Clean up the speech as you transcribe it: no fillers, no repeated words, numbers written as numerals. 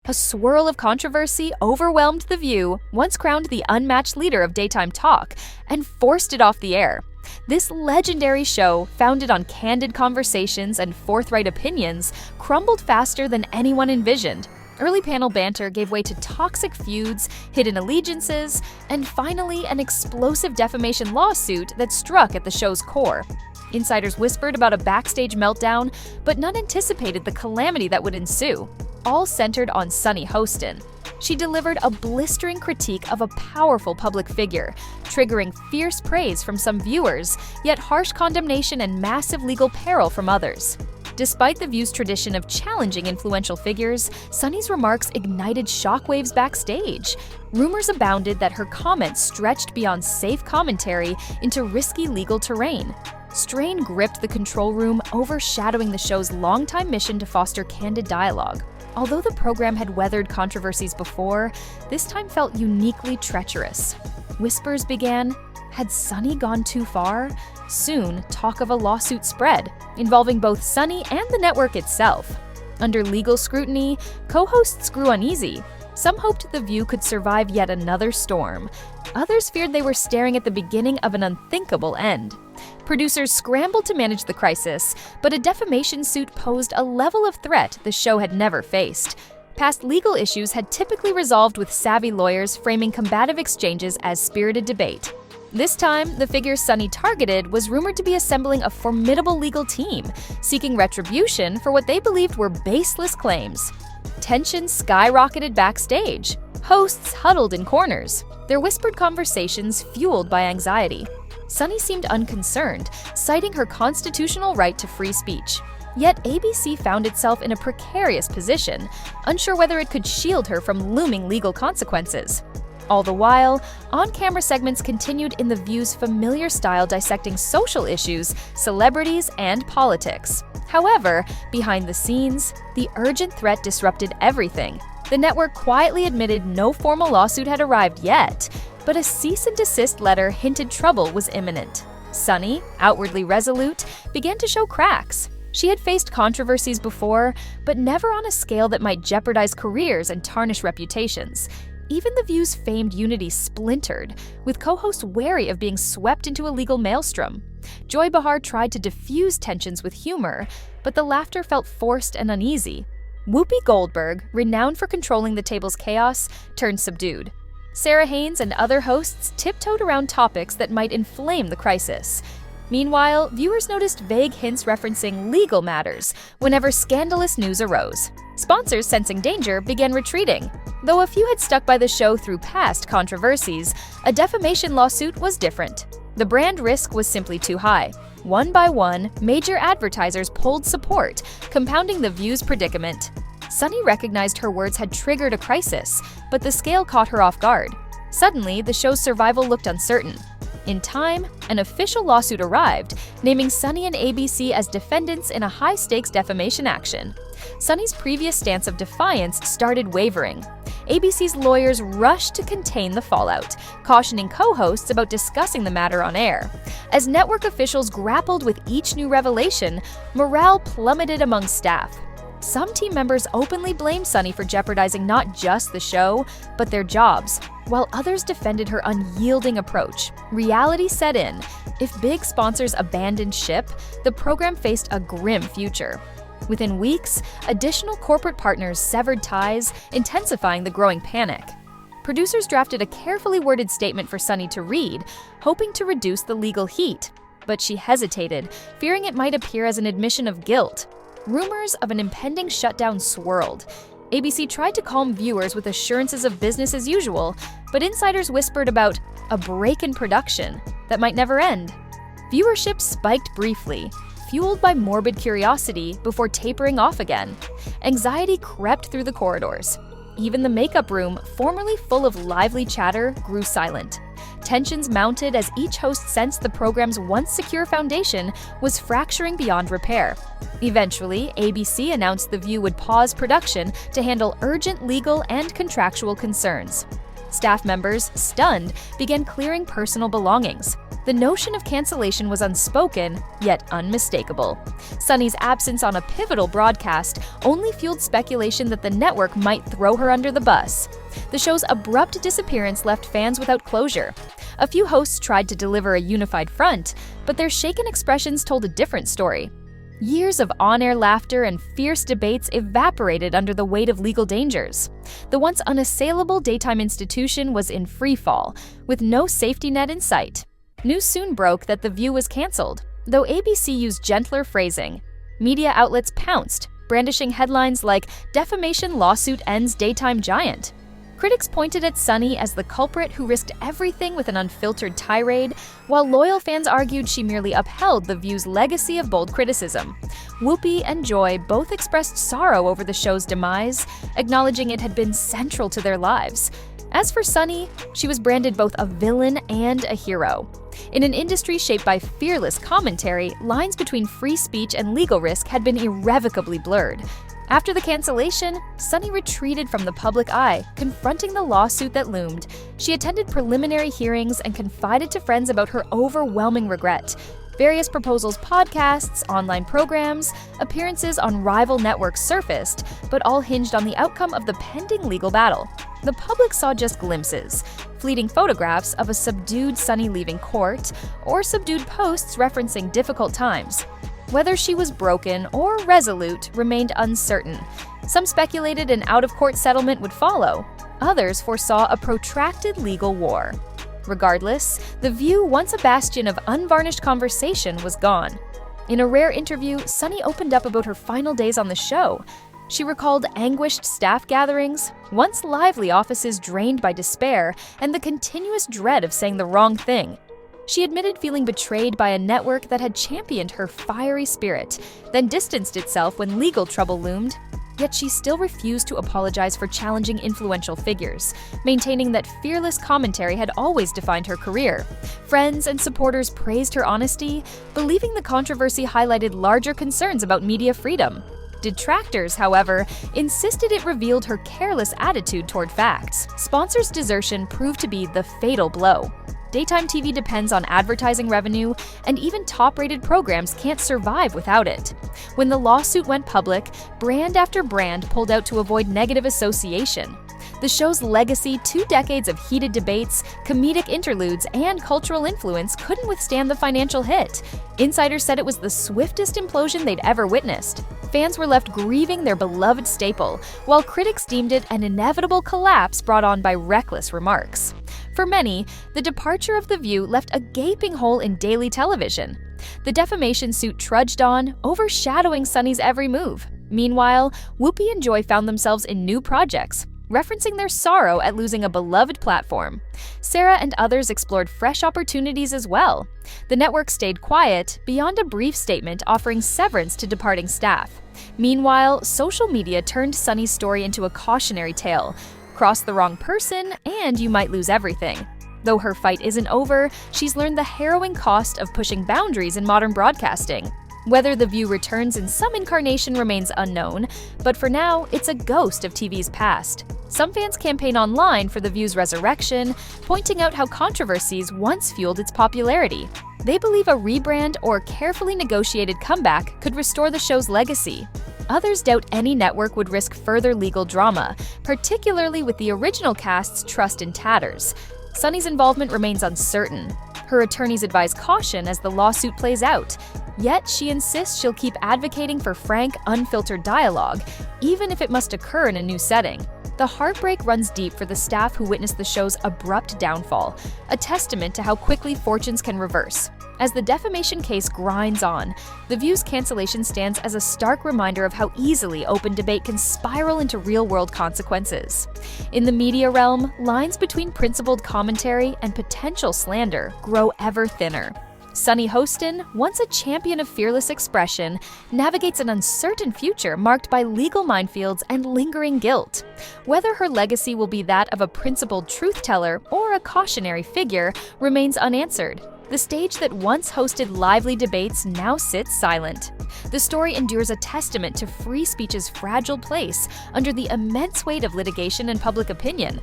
A swirl of controversy overwhelmed The View, once crowned the unmatched leader of daytime talk, and forced it off the air. This legendary show, founded on candid conversations and forthright opinions, crumbled faster than anyone envisioned. Early panel banter gave way to toxic feuds, hidden allegiances, and finally an explosive defamation lawsuit that struck at the show's core. Insiders whispered about a backstage meltdown, but none anticipated the calamity that would ensue, all centered on Sonny Hostin. She delivered a blistering critique of a powerful public figure, triggering fierce praise from some viewers, yet harsh condemnation and massive legal peril from others. Despite The View's tradition of challenging influential figures, Sonny's remarks ignited shockwaves backstage. Rumors abounded that her comments stretched beyond safe commentary into risky legal terrain. Strain gripped the control room, overshadowing the show's longtime mission to foster candid dialogue. Although the program had weathered controversies before, this time felt uniquely treacherous. Whispers began, had Sonny gone too far? Soon, talk of a lawsuit spread, involving both Sonny and the network itself. Under legal scrutiny, co-hosts grew uneasy. Some hoped The View could survive yet another storm. Others feared they were staring at the beginning of an unthinkable end. Producers scrambled to manage the crisis, but a defamation suit posed a level of threat the show had never faced. Past legal issues had typically resolved with savvy lawyers framing combative exchanges as spirited debate. This time, the figure Sonny targeted was rumored to be assembling a formidable legal team, seeking retribution for what they believed were baseless claims. Tension skyrocketed backstage. Hosts huddled in corners, their whispered conversations fueled by anxiety. Sonny seemed unconcerned, citing her constitutional right to free speech. Yet ABC found itself in a precarious position, unsure whether it could shield her from looming legal consequences. All the while, on-camera segments continued in The View's familiar style, dissecting social issues, celebrities, and politics. However, behind the scenes, the urgent threat disrupted everything. The network quietly admitted no formal lawsuit had arrived yet, but a cease and desist letter hinted trouble was imminent. Sonny, outwardly resolute, began to show cracks. She had faced controversies before, but never on a scale that might jeopardize careers and tarnish reputations. Even The View's famed unity splintered, with co-hosts wary of being swept into a legal maelstrom. Joy Behar tried to diffuse tensions with humor, but the laughter felt forced and uneasy. Whoopi Goldberg, renowned for controlling the table's chaos, turned subdued. Sarah Haynes and other hosts tiptoed around topics that might inflame the crisis. Meanwhile, viewers noticed vague hints referencing legal matters whenever scandalous news arose. Sponsors sensing danger began retreating. Though a few had stuck by the show through past controversies, a defamation lawsuit was different. The brand risk was simply too high. One by one, major advertisers pulled support, compounding The View's predicament. Sonny recognized her words had triggered a crisis, but the scale caught her off guard. Suddenly, the show's survival looked uncertain. In time, an official lawsuit arrived, naming Sonny and ABC as defendants in a high-stakes defamation action. Sonny's previous stance of defiance started wavering. ABC's lawyers rushed to contain the fallout, cautioning co-hosts about discussing the matter on air. As network officials grappled with each new revelation, morale plummeted among staff. Some team members openly blamed Sonny for jeopardizing not just the show, but their jobs, while others defended her unyielding approach. Reality set in. If big sponsors abandoned ship, the program faced a grim future. Within weeks, additional corporate partners severed ties, intensifying the growing panic. Producers drafted a carefully worded statement for Sonny to read, hoping to reduce the legal heat. But she hesitated, fearing it might appear as an admission of guilt. Rumors of an impending shutdown swirled. ABC tried to calm viewers with assurances of business as usual, but insiders whispered about a break in production that might never end. Viewership spiked briefly, fueled by morbid curiosity before tapering off again. Anxiety crept through the corridors. Even the makeup room, formerly full of lively chatter, grew silent. Tensions mounted as each host sensed the program's once secure foundation was fracturing beyond repair. Eventually, ABC announced The View would pause production to handle urgent legal and contractual concerns. Staff members, stunned, began clearing personal belongings. The notion of cancellation was unspoken, yet unmistakable. Sunny's absence on a pivotal broadcast only fueled speculation that the network might throw her under the bus. The show's abrupt disappearance left fans without closure. A few hosts tried to deliver a unified front, but their shaken expressions told a different story. Years of on-air laughter and fierce debates evaporated under the weight of legal dangers. The once unassailable daytime institution was in free fall, with no safety net in sight. News soon broke that The View was canceled, though ABC used gentler phrasing. Media outlets pounced, brandishing headlines like "Defamation Lawsuit Ends Daytime Giant." Critics pointed at Sunny as the culprit who risked everything with an unfiltered tirade, while loyal fans argued she merely upheld The View's legacy of bold criticism. Whoopi and Joy both expressed sorrow over the show's demise, acknowledging it had been central to their lives. As for Sunny, she was branded both a villain and a hero. In an industry shaped by fearless commentary, lines between free speech and legal risk had been irrevocably blurred. After the cancellation, Sunny retreated from the public eye, confronting the lawsuit that loomed. She attended preliminary hearings and confided to friends about her overwhelming regret. Various proposals, podcasts, online programs, appearances on rival networks surfaced, but all hinged on the outcome of the pending legal battle. The public saw just glimpses, fleeting photographs of a subdued Sunny leaving court, or subdued posts referencing difficult times. Whether she was broken or resolute remained uncertain. Some speculated an out-of-court settlement would follow. Others foresaw a protracted legal war. Regardless, The View, once a bastion of unvarnished conversation, was gone. In a rare interview, Sunny opened up about her final days on the show. She recalled anguished staff gatherings, once lively offices drained by despair, and the continuous dread of saying the wrong thing. She admitted feeling betrayed by a network that had championed her fiery spirit, then distanced itself when legal trouble loomed. Yet she still refused to apologize for challenging influential figures, maintaining that fearless commentary had always defined her career. Friends and supporters praised her honesty, believing the controversy highlighted larger concerns about media freedom. Detractors, however, insisted it revealed her careless attitude toward facts. Sponsors' desertion proved to be the fatal blow. Daytime TV depends on advertising revenue, and even top-rated programs can't survive without it. When the lawsuit went public, brand after brand pulled out to avoid negative association. The show's legacy, 2 decades of heated debates, comedic interludes, and cultural influence couldn't withstand the financial hit. Insiders said it was the swiftest implosion they'd ever witnessed. Fans were left grieving their beloved staple, while critics deemed it an inevitable collapse brought on by reckless remarks. For many, the departure of The View left a gaping hole in daily television. The defamation suit trudged on, overshadowing Sunny's every move. Meanwhile, Whoopi and Joy found themselves in new projects, referencing their sorrow at losing a beloved platform. Sarah and others explored fresh opportunities as well. The network stayed quiet, beyond a brief statement offering severance to departing staff. Meanwhile, social media turned Sunny's story into a cautionary tale. Cross the wrong person, and you might lose everything. Though her fight isn't over, she's learned the harrowing cost of pushing boundaries in modern broadcasting. Whether The View returns in some incarnation remains unknown, but for now, it's a ghost of TV's past. Some fans campaign online for The View's resurrection, pointing out how controversies once fueled its popularity. They believe a rebrand or carefully negotiated comeback could restore the show's legacy. Others doubt any network would risk further legal drama, particularly with the original cast's trust in tatters. Sunny's involvement remains uncertain. Her attorneys advise caution as the lawsuit plays out. Yet she insists she'll keep advocating for frank, unfiltered dialogue, even if it must occur in a new setting. The heartbreak runs deep for the staff who witnessed the show's abrupt downfall, a testament to how quickly fortunes can reverse. As the defamation case grinds on, The View's cancellation stands as a stark reminder of how easily open debate can spiral into real-world consequences. In the media realm, lines between principled commentary and potential slander grow ever thinner. Sunny Hostin, once a champion of fearless expression, navigates an uncertain future marked by legal minefields and lingering guilt. Whether her legacy will be that of a principled truth-teller or a cautionary figure remains unanswered. The stage that once hosted lively debates now sits silent. The story endures a testament to free speech's fragile place under the immense weight of litigation and public opinion.